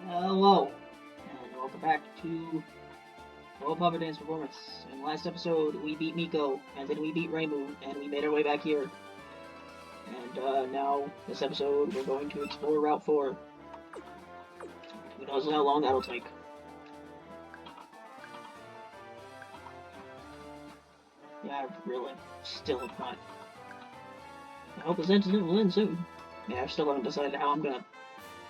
Hello, and welcome back to World Puppet Dance Performance. In the last episode, we beat Miko, and then we beat Reimu, and we made our way back here. And now, this episode, we're going to explore Route 4. Who knows how long that'll take. Yeah, I really still have not. I hope this incident will end soon. Yeah, I still haven't decided how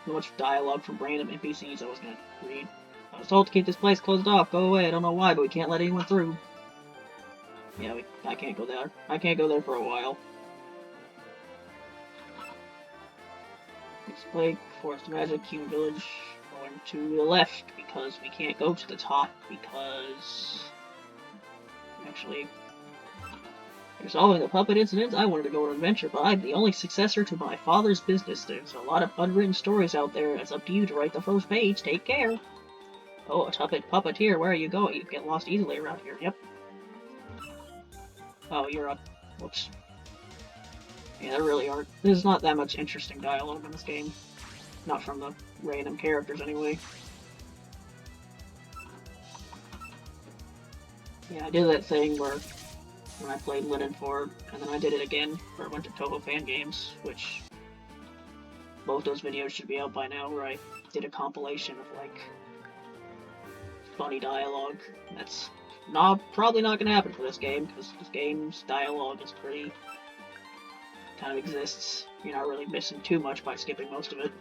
how much dialogue from random NPCs I was gonna read. I was told to keep this place closed off. Go away. I don't know why, but we can't let anyone through. Yeah, I can't go there. I can't go there for a while. It's Lake, Forest Magic, Human Village, going to the left because we can't go to the top because... Actually, resolving the puppet incident, I wanted to go on an adventure, but I'm the only successor to my father's business. There's a lot of unwritten stories out there. It's up to you to write the first page. Take care. Oh, a puppeteer, where are you going? You get lost easily around here. Yep. Oh, you're up. Whoops. Yeah, there really aren't. There's not that much interesting dialogue in this game. Not from the random characters, anyway. Yeah, I did that thing where when I played Linen 4, and then I did it again for a bunch of Touhou fan games, which both those videos should be out by now, where I did a compilation of, like, funny dialogue. That's probably not gonna happen for this game, because this game's dialogue is pretty... kind of exists. You're not really missing too much by skipping most of it.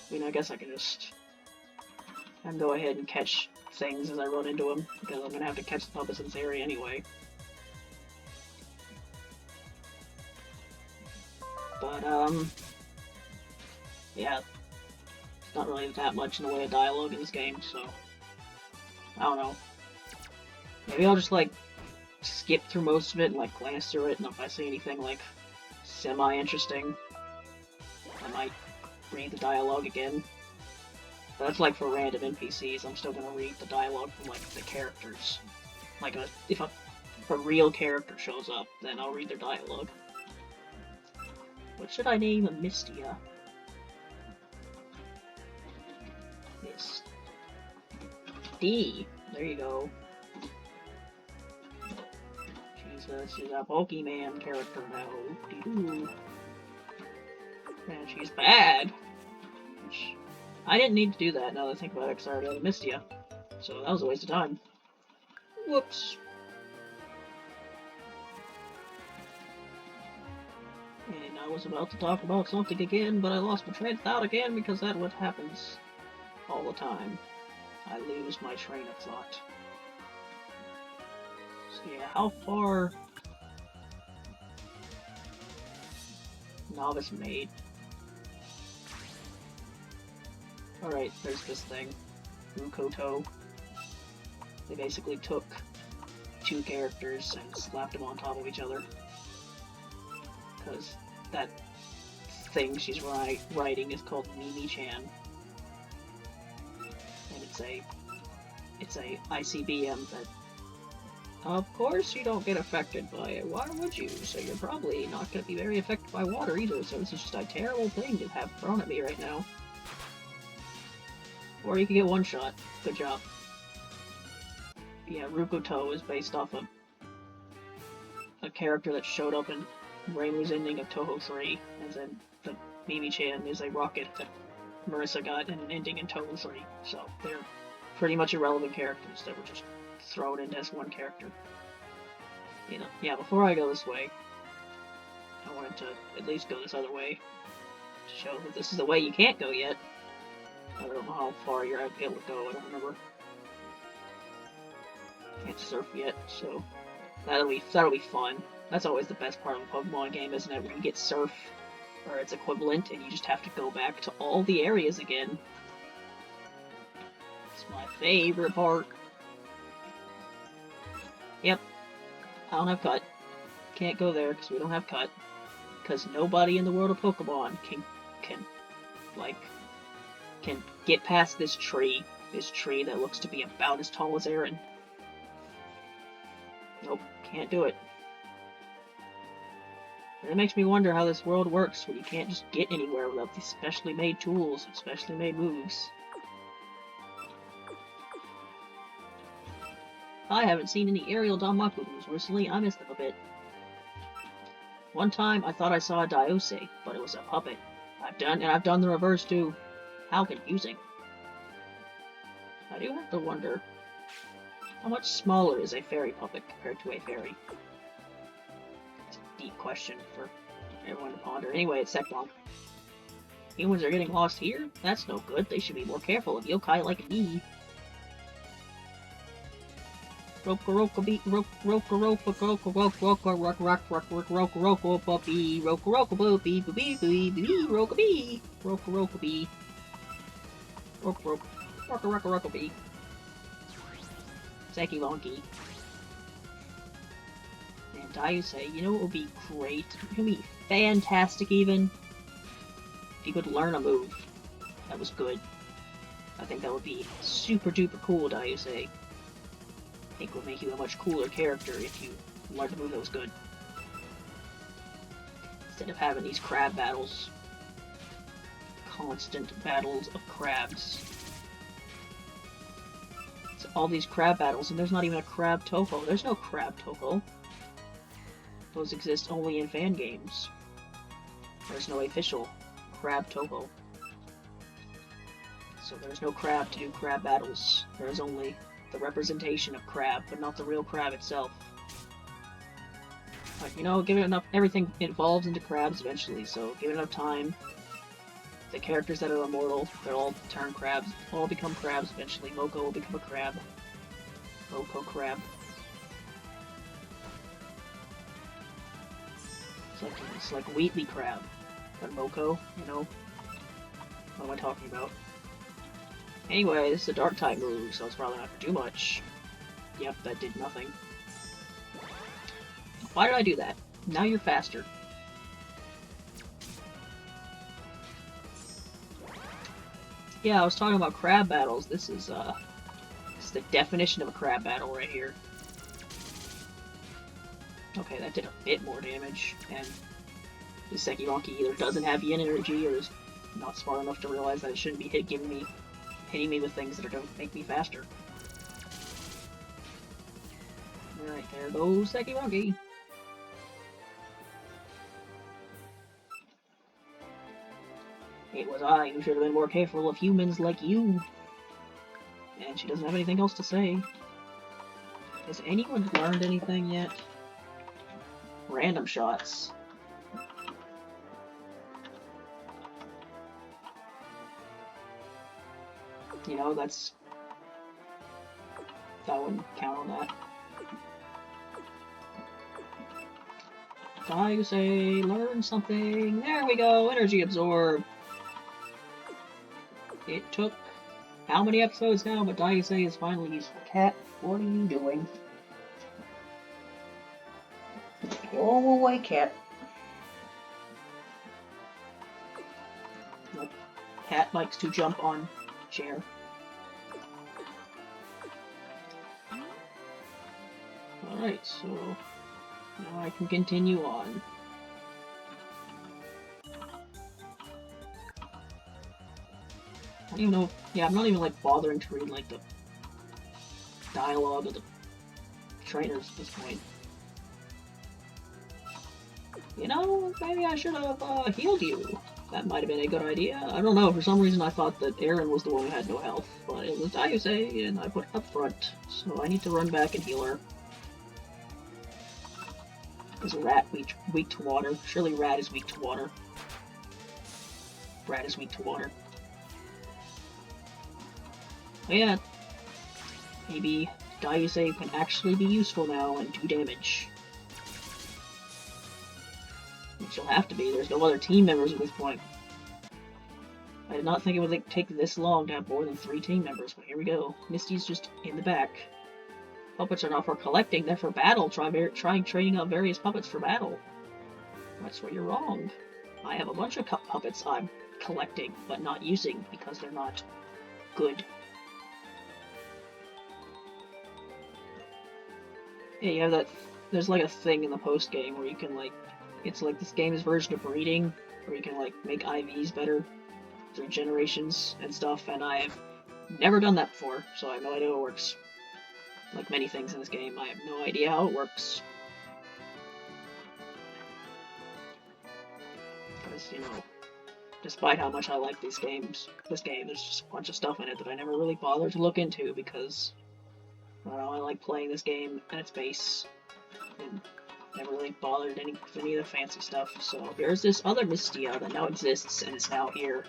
I mean, I guess I can just go ahead and catch things as I run into them, because I'm gonna have to catch the puppets in this area anyway. But, yeah, it's not really that much in the way of dialogue in this game, so I don't know. Maybe I'll just, like, skip through most of it and, like, glance through it, and if I see anything, like, semi-interesting, I might read the dialogue again. But that's, like, for random NPCs. I'm still gonna read the dialogue from, like, the characters. Like, if a real character shows up, then I'll read their dialogue. What should I name Mystia? D. There you go. She's a Pokemon character now. Doo-doo. And she's bad. Which, I didn't need to do that now that I think about it, because I already had a Mystia. So that was a waste of time. Whoops. And I was about to talk about something again, but I lost my train of thought again because that's what happens all the time. I lose my train of thought. So yeah, how far... Novice Maid. Alright, there's this thing. Rukoto. They basically took two characters and slapped them on top of each other. Because that thing she's writing is called Mimi-chan. And it's a ICBM that, of course you don't get affected by it. Why would you? So you're probably not going to be very affected by water either, so this is just a terrible thing to have thrown at me right now. Or you can get one shot. Good job. Yeah, Rukoto is based off of a character that showed up in Reimu's ending of Touhou 3, as in the Mimi-chan is a rocket that Marissa got in an ending in Touhou 3, so they're pretty much irrelevant characters that were just thrown in as one character. You know, yeah, before I go this way, I wanted to at least go this other way, to show that this is the way you can't go yet. I don't know how far you're able to go, I don't remember. Can't surf yet, so that'll be fun. That's always the best part of a Pokemon game, isn't it? When you get surf, or its equivalent, and you just have to go back to all the areas again. It's my favorite part. Yep. I don't have cut. Can't go there because we don't have cut. Because nobody in the world of Pokemon can get past this tree that looks to be about as tall as Aaron. Nope, can't do it. And it makes me wonder how this world works when you can't just get anywhere without these specially made tools and specially made moves. I haven't seen any aerial Danmaku moves recently, I missed them a bit. One time I thought I saw a Diose, but it was a puppet. I've done the reverse too. How confusing. I do have to wonder, how much smaller is a fairy puppet compared to a fairy? It's a deep question for everyone to ponder. Anyway, it's Sekbonk. Humans are getting lost here? That's no good. They should be more careful of yokai like me. Roka-roka-bee, roka-roka-roka-roka-roka-roka-roka-roka-bee, roka-roka-bee, bee-bee-bee-bee, roka-bee, roka-roka-bee, roka-roka-roka-roka-bee. Sekibonki. And Diuse, you know what would be great? It would be fantastic even if you could learn a move that was good. I think that would be super duper cool, Diuse. I think it would make you a much cooler character if you learned a move that was good. Instead of having these crab battles. Constant battles of crabs. So all these crab battles, and there's not even a crab Touhou. There's no crab Touhou. Those exist only in fan games. There's no official crab Touhou. So there's no crab to do crab battles. There is only the representation of crab, but not the real crab itself. But you know, give it enough, everything evolves into crabs eventually, so give it enough time. The characters that are immortal, they'll all turn crabs, all become crabs eventually. Moko will become a crab. Moko crab. It's like Wheatley crab. But Moko, you know? What am I talking about? Anyway, this is a dark type move, so it's probably not gonna do much. Yep, that did nothing. Why did I do that? Now you're faster. Yeah, I was talking about crab battles. This is the definition of a crab battle right here. Okay, that did a bit more damage, and the Sekibonki either doesn't have yin energy or is not smart enough to realize that it shouldn't be hitting me with things that are going to make me faster. Alright, there goes Sekibonki. It was I who should have been more careful of humans like you. And she doesn't have anything else to say. Has anyone learned anything yet? Random shots. You know, that wouldn't count on that. Diuse, learn something. There we go, energy absorb. It took how many episodes now, but Diuse is finally useful. Cat, what are you doing? Go away, cat. Nope. Cat likes to jump on chair. Alright, so now I can continue on. I don't even know. Yeah, I'm not even like bothering to read like the dialogue of the trainers at this point. You know, maybe I should have healed you. That might have been a good idea. I don't know, for some reason I thought that Aaron was the one who had no health, but it was Diuse, and I put it up front, so I need to run back and heal her. Is Rat weak to water? Surely Rat is weak to water. Rat is weak to water. But yeah, maybe Diuse can actually be useful now and do damage. She'll have to be. There's no other team members at this point. I did not think it would take this long to have more than 3 team members, but here we go. Misty's just in the back. Puppets are not for collecting, they're for battle. Try training up various puppets for battle. That's where you're wrong. I have a bunch of puppets I'm collecting, but not using because they're not good. Yeah, you have that. There's like a thing in the post game where you can like, it's like this game's version of breeding, where you can like make IVs better through generations and stuff. And I've never done that before, so I have no idea how it works. Like many things in this game, I have no idea how it works. Because, you know, despite how much I like this game, there's just a bunch of stuff in it that I never really bothered to look into because, I don't know, I like playing this game at its base, and never really bothered any of the fancy stuff. So there's this other Mystia that now exists and is now here,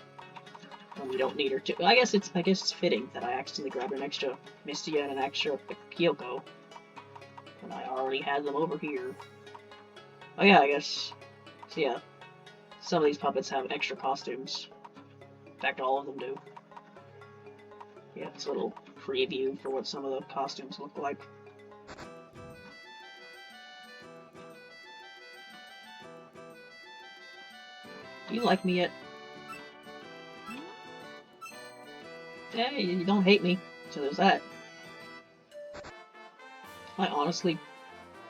and we don't need her to. I guess it's fitting that I accidentally grabbed an extra Mystia and an extra Kyoko, and I already had them over here. Oh yeah, I guess. So yeah. Some of these puppets have extra costumes. In fact, all of them do. Yeah, it's a little preview for what some of the costumes look like. Do you like me yet? Hey, you don't hate me, so there's that. I honestly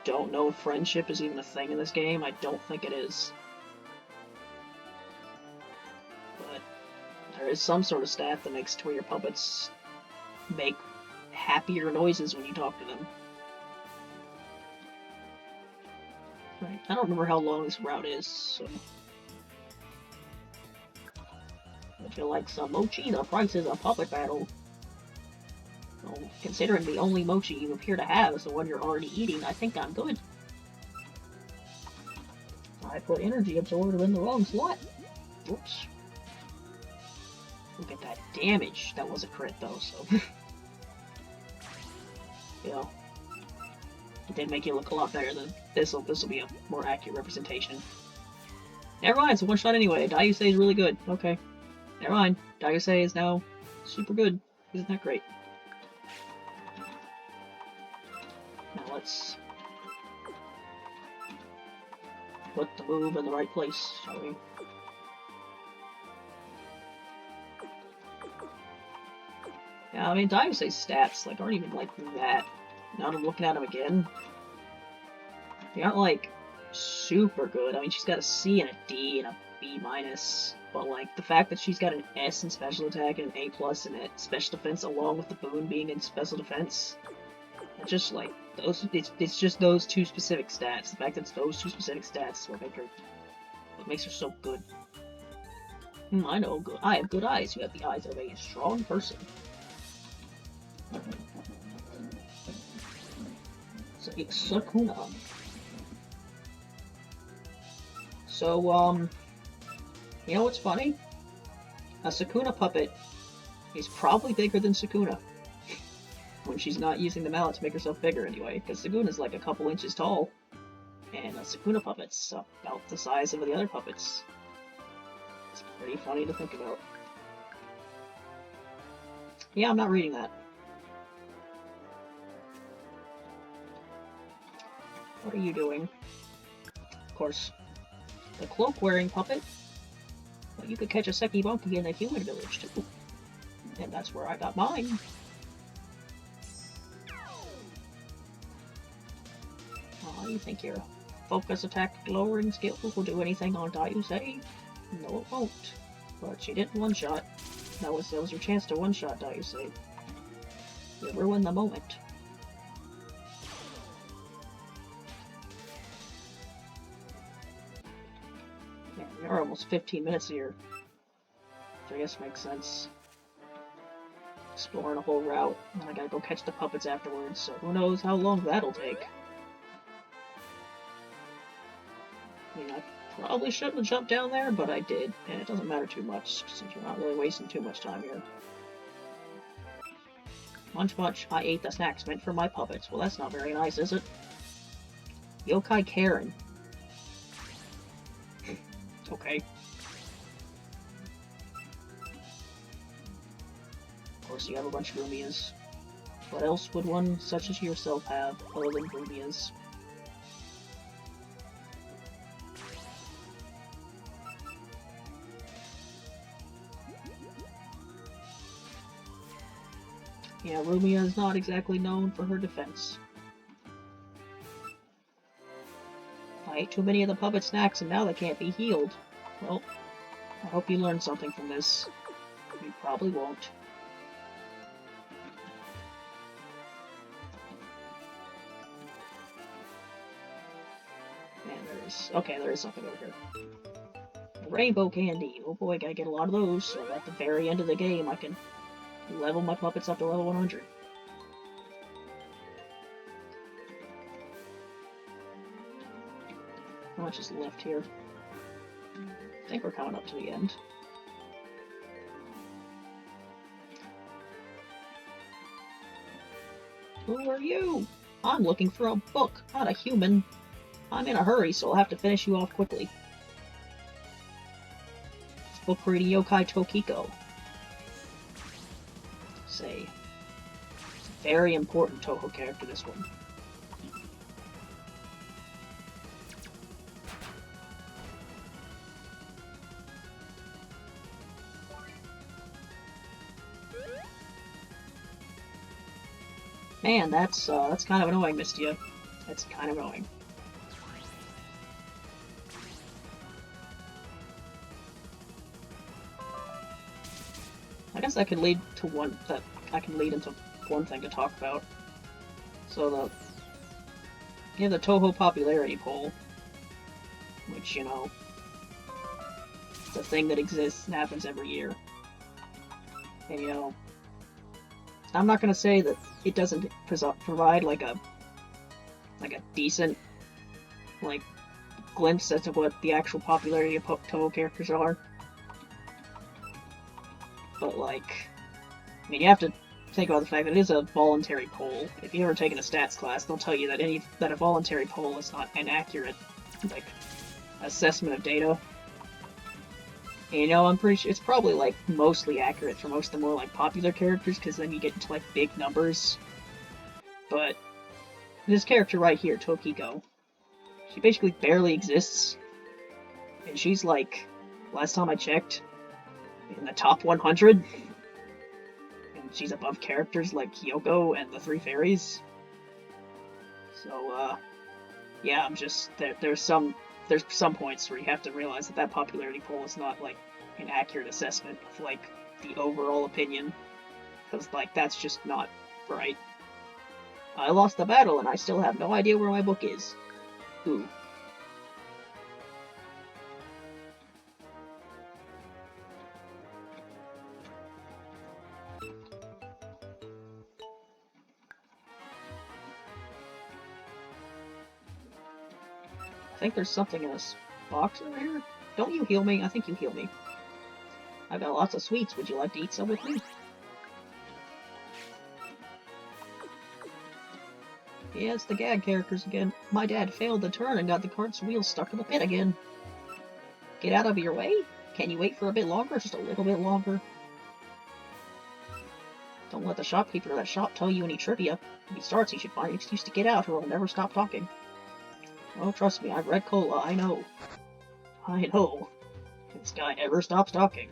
don't know if friendship is even a thing in this game. I don't think it is. But there is some sort of stat that makes to where your puppets make happier noises when you talk to them. Right. I don't remember how long this route is, so... Would you like some mochi? The price is a puppet battle. Well, considering the only mochi you appear to have is the one you're already eating, I think I'm good. I put energy absorber in the wrong slot. Oops. Look at that damage. That was a crit though, so... you know. It did make you look a lot better than this'll be a more accurate representation. Never mind, it's a one-shot anyway. Daiusei is really good. Okay. Never mind. Daiusei is now super good. Isn't that great? Now let's put the move in the right place, shall we? Yeah, I mean, Daiusei's stats like aren't even like that. Now that I'm looking at them again, they aren't like super good. I mean, she's got a C and a D and a B minus, but like the fact that she's got an S in special attack and an A plus in it special defense, along with the boon being in special defense, it's just like those. It's just those two specific stats. The fact that it's those two specific stats is what makes her so good. I know. Good. I have good eyes. You have the eyes of a strong person. So it's Sukuna. So, you know what's funny? A Sukuna puppet is probably bigger than Sukuna. When she's not using the mallet to make herself bigger anyway, because Sukuna's like a couple inches tall, and a Sukuna puppet's about the size of the other puppets. It's pretty funny to think about. Yeah, I'm not reading that. What are you doing? Of course. The cloak-wearing puppet? Well, you could catch a Seki Monkey in the human village, too. And that's where I got mine. Oh, you think your focus attack lowering skills will do anything on Daiusei? No, it won't. But she didn't one-shot. That was your chance to one-shot Daiusei. You ruined the moment. Yeah, we are almost 15 minutes here. Which I guess makes sense. Exploring a whole route, and I gotta go catch the puppets afterwards, so who knows how long that'll take. I mean, I probably shouldn't have jumped down there, but I did, and it doesn't matter too much, since we're not really wasting too much time here. Munch munch, I ate the snacks meant for my puppets. Well, that's not very nice, is it? Yokai Karen. Okay. Of course, you have a bunch of Rumias. What else would one such as yourself have other than Rumias? Yeah, Rumia is not exactly known for her defense. ate too many of the puppet snacks and now they can't be healed. Well, I hope you learned something from this. You probably won't. And there is something over here. Rainbow candy. Oh boy, gotta get a lot of those, so at the very end of the game I can level my puppets up to level 100. How much is left here? I think we're coming up to the end. Who are you? I'm looking for a book, not a human. I'm in a hurry, so I'll have to finish you off quickly. This book reading Yokai Tokiko. Say, it's a very important Touhou character, this one. Man, that's kind of annoying, Mystia. That's kind of annoying. I guess that could lead to into one thing to talk about. So the Touhou popularity poll, which, you know, it's a thing that exists and happens every year. And, you know, I'm not gonna say that it doesn't provide like a decent glimpse as to what the actual popularity of Touhou characters are. But I mean, you have to think about the fact that it is a voluntary poll. If you've ever taken a stats class, they'll tell you that a voluntary poll is not an accurate assessment of data. And, you know, I'm pretty sure it's probably mostly accurate for most of the more popular characters, because then you get into big numbers. But this character right here, Tokiko, she basically barely exists, and she's last time I checked, in the top 100, and she's above characters like Kyoko and the Three Fairies. So yeah, I'm just there's some points where you have to realize that popularity poll is not an accurate assessment of the overall opinion, because that's just not right. I lost the battle and I still have no idea where my book is. Ooh. I think there's something in this box over here. Don't you heal me? I think you heal me. I've got lots of sweets. Would you like to eat some with me? Yeah, it's the gag characters again. My dad failed the turn and got the cart's wheels stuck in the pit again. Get out of your way? Can you wait for a bit longer? Just a little bit longer. Don't let the shopkeeper of that shop tell you any trivia. If he starts, he should find an excuse to get out or he'll never stop talking. Oh, trust me, I've read Cola, I know. I know. This guy never stops talking.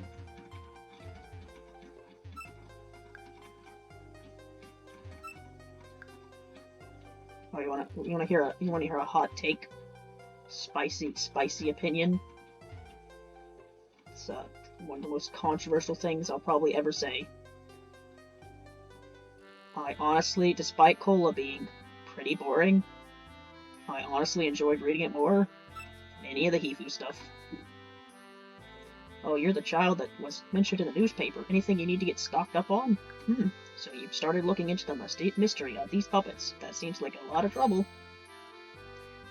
Oh, you wanna hear a hot take? Spicy opinion? It's one of the most controversial things I'll probably ever say. I honestly, despite Cola being pretty boring, I honestly enjoyed reading it more than any of the Hifu stuff. Oh, you're the child that was mentioned in the newspaper. Anything you need to get stocked up on? So you've started looking into the mystery of these puppets. That seems like a lot of trouble.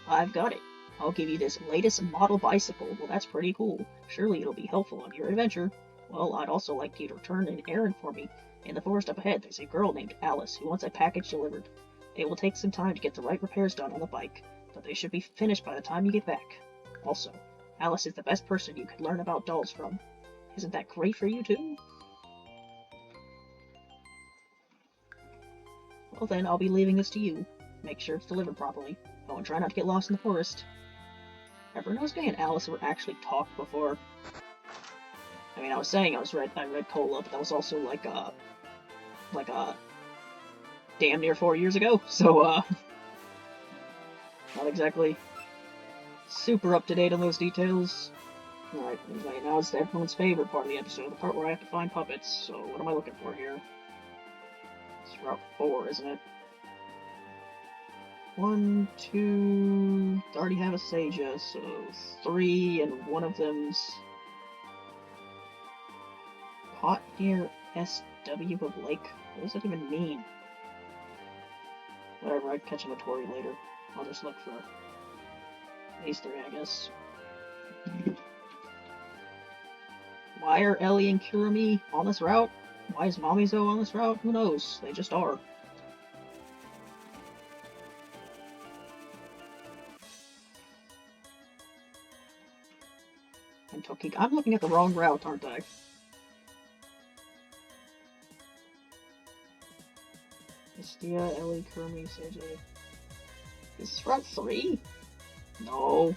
I've got it. I'll give you this latest model bicycle. Well, that's pretty cool. Surely it'll be helpful on your adventure. Well, I'd also like you to return an errand for me. In the forest up ahead, there's a girl named Alice who wants a package delivered. It will take some time to get the right repairs done on the bike, but they should be finished by the time you get back. Also, Alice is the best person you could learn about dolls from. Isn't that great for you too? Well then, I'll be leaving this to you. Make sure it's delivered properly. Oh, and try not to get lost in the forest. Have Rinnosuke and Alice ever actually talked before? I mean, I was saying I read Cola, but that was also damn near 4 years ago, so not exactly super up to date on those details. Alright, anyway, now it's everyone's favorite part of the episode, the part where I have to find puppets. So, what am I looking for here? It's Route 4, isn't it? 1, 2... I already have a Seija, so 3, and one of them's... Pot near SW of Lake? What does that even mean? Whatever, I can catch him a Tori later. I'll just look for these 3, I guess. Why are Ellie and Kurumi on this route? Why is Mamizo on this route? Who knows? They just are. And Tokika. I'm looking at the wrong route, aren't I? Mystia, Ellie, Kurumi, Seija. Is this Route 3? No.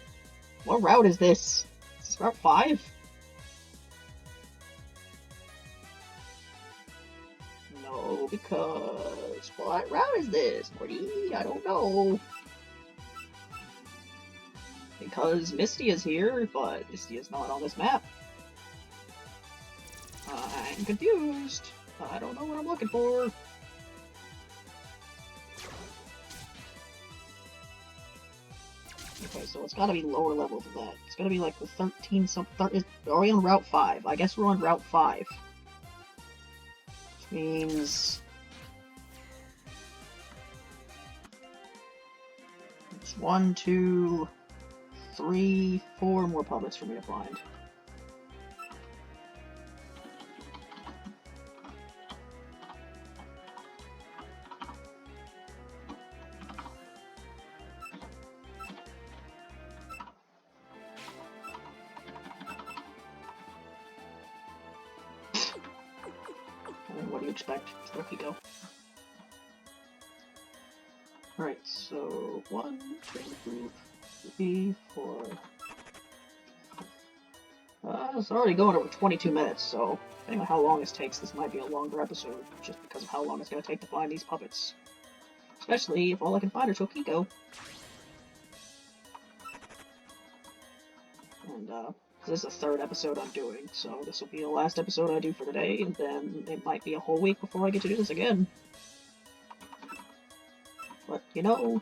What route is this? Is this Route 5? No, because... What route is this, Morty? I don't know. Because Mystia's here, but Mystia's not on this map. I'm confused. I don't know what I'm looking for. Okay, so it's gotta be lower level than that. It's gotta be like the 13 something. Are we on Route 5? I guess we're on Route 5. Which means... it's 1, 2, 3, 4 more puppets for me to find. What do you expect? There we go. Alright, so 1, 2, 3, 4. It's already going over 22 minutes, so depending on how long this takes, this might be a longer episode, just because of how long it's going to take to find these puppets. Especially if all I can find are Tokiko. And, this is the 3rd episode I'm doing, so this will be the last episode I do for today, and then it might be a whole week before I get to do this again. But, you know,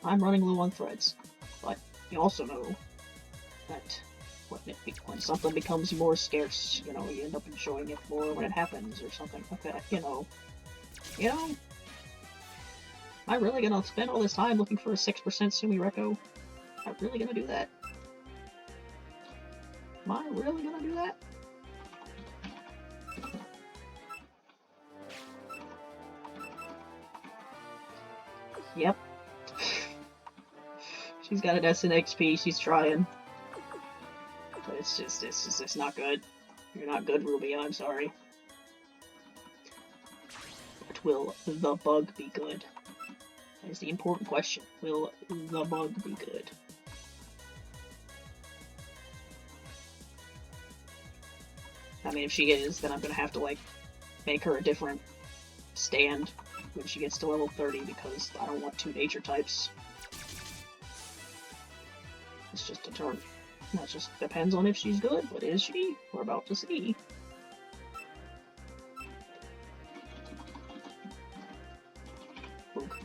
I'm running low on threads. But you also know that when something becomes more scarce, you know, you end up enjoying it more when it happens, or something like that, you know. You know? Am I really gonna spend all this time looking for a 6% Sumireko? Am I really gonna do that? Am I really gonna do that? Yep. She's got an SNXP, she's trying. But it's just not good. You're not good, Ruby, I'm sorry. But will the bug be good? That is the important question. Will the bug be good? I mean, if she is, then I'm gonna have to, like, make her a different stand when she gets to level 30, because I don't want 2 nature types. It's just a turn. That just depends on if she's good, but is she? We're about to see. Book.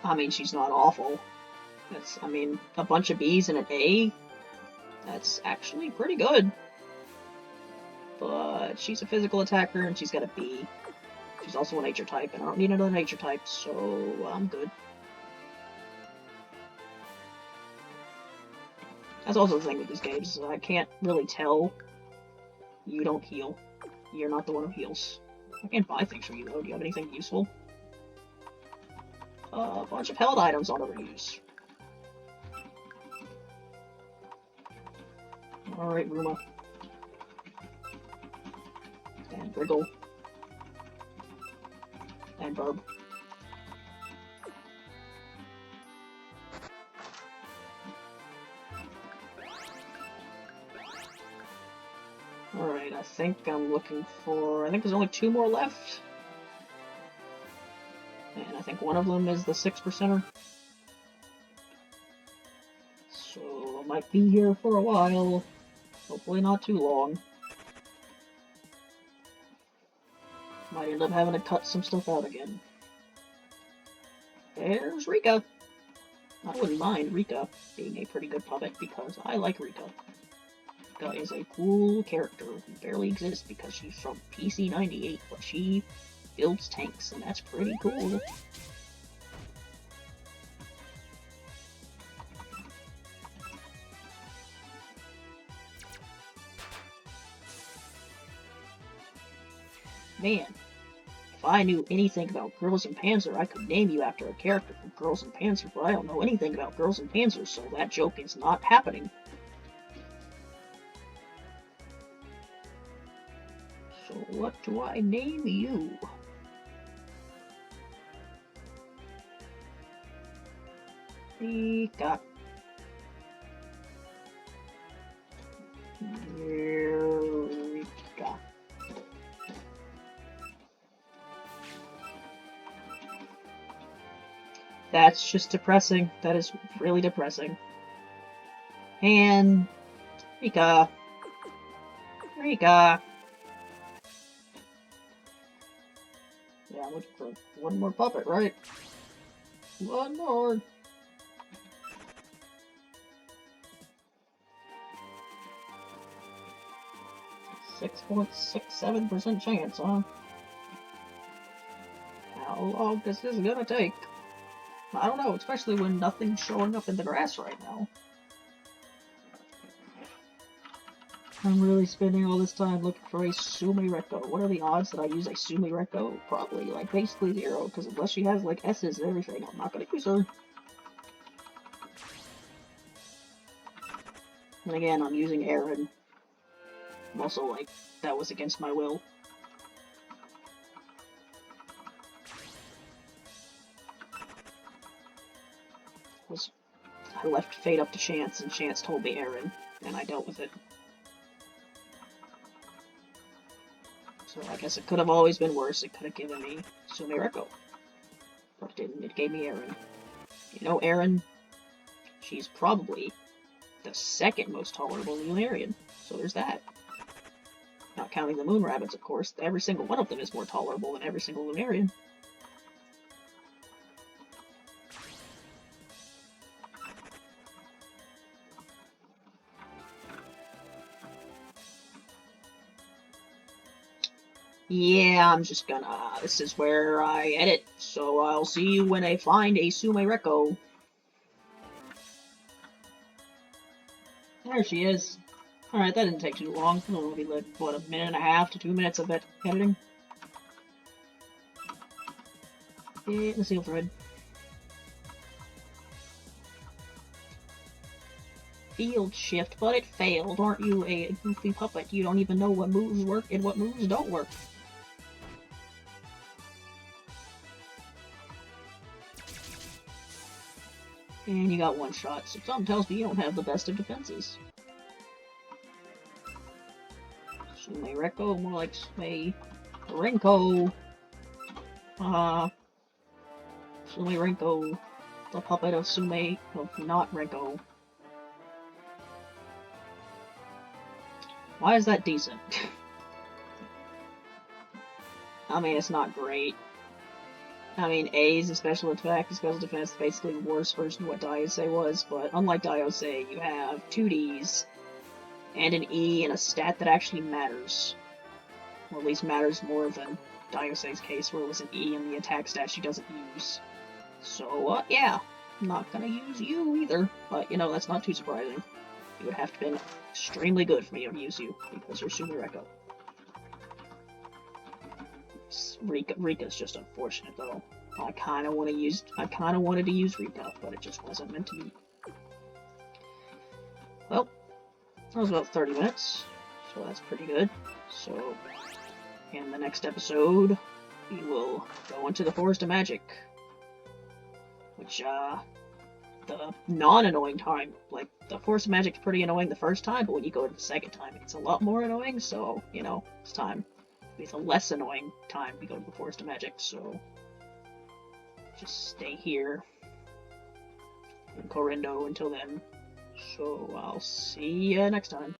I mean, she's not awful. That's, I mean, a bunch of B's and an A, that's actually pretty good. But she's a physical attacker, and she's got a B. She's also a nature type, and I don't need another nature type, so I'm good. That's also the thing with these games, is I can't really tell. You don't heal. You're not the one who heals. I can't buy things from you, though. Do you have anything useful? A bunch of held items I'll never use. Alright, Ruma. And Wriggle. And Burb. Alright, I think I'm looking for... I think there's only 2 more left. And I think one of them is the 6%er. So I might be here for a while. Hopefully not too long. Might end up having to cut some stuff out again. There's Rika. I wouldn't mind Rika being a pretty good puppet because I like Rika. Rika is a cool character who barely exists because she's from PC 98, but she builds tanks, and that's pretty cool. Man, if I knew anything about Girls and Panzer, I could name you after a character from Girls and Panzer, but I don't know anything about Girls and Panzer, so that joke is not happening. So what do I name you? Rika. Rika. That's just depressing. That is really depressing. And Rika. Rika. Yeah, I'm looking for one more puppet, right? One more. 6.67% chance, huh? How long is this gonna take? I don't know, especially when nothing's showing up in the grass right now. I'm really spending all this time looking for a Sumireko. What are the odds that I use a Sumireko? Probably, like, basically 0, because unless she has, like, S's and everything, I'm not gonna use her. And again, I'm using Aaron. I'm also, like, that was against my will. I left fate up to chance, and chance told me Aaron, and I dealt with it. So I guess it could have always been worse. It could have given me Sumireko. But it didn't. It gave me Aaron. You know, Aaron, she's probably the second most tolerable Lunarian. So there's that. Not counting the moon rabbits, of course. Every single one of them is more tolerable than every single Lunarian. Yeah, I'm just gonna... This is where I edit, so I'll see you when I find a Sumireko. There she is. Alright, that didn't take too long. It'll be like, what, a minute and a half to 2 minutes of editing? Yeah, the seal thread. Field shift, but it failed. Aren't you a goofy puppet? You don't even know what moves work and what moves don't work. And you got one shot, so something tells me you don't have the best of defenses. Sumireko, more like Rinko. Sumireko, the puppet of not Rinko. Why is that decent? I mean, it's not great. I mean, A's and special attack and special defense is basically the worst version of what Diose was, but unlike Diose, you have 2 D's and an E and a stat that actually matters. Or at least matters more than Diose's case, where it was an E in the attack stat she doesn't use. So, yeah, I'm not gonna use you either, but, you know, that's not too surprising. You would have to have been extremely good for me to use you, because you're Sumireko. Rika's just unfortunate, though. I kinda wanted to use Rika, but it just wasn't meant to be. Well, that was about 30 minutes, so that's pretty good. So, in the next episode, we will go into the Forest of Magic. Which, the non-annoying time, like, the Forest of Magic's pretty annoying the first time, but when you go to the second time, it's a lot more annoying, so, you know, it's time. It's a less annoying time we go to the Forest of Magic, so... just stay here in Kourindou until then. So I'll see you next time.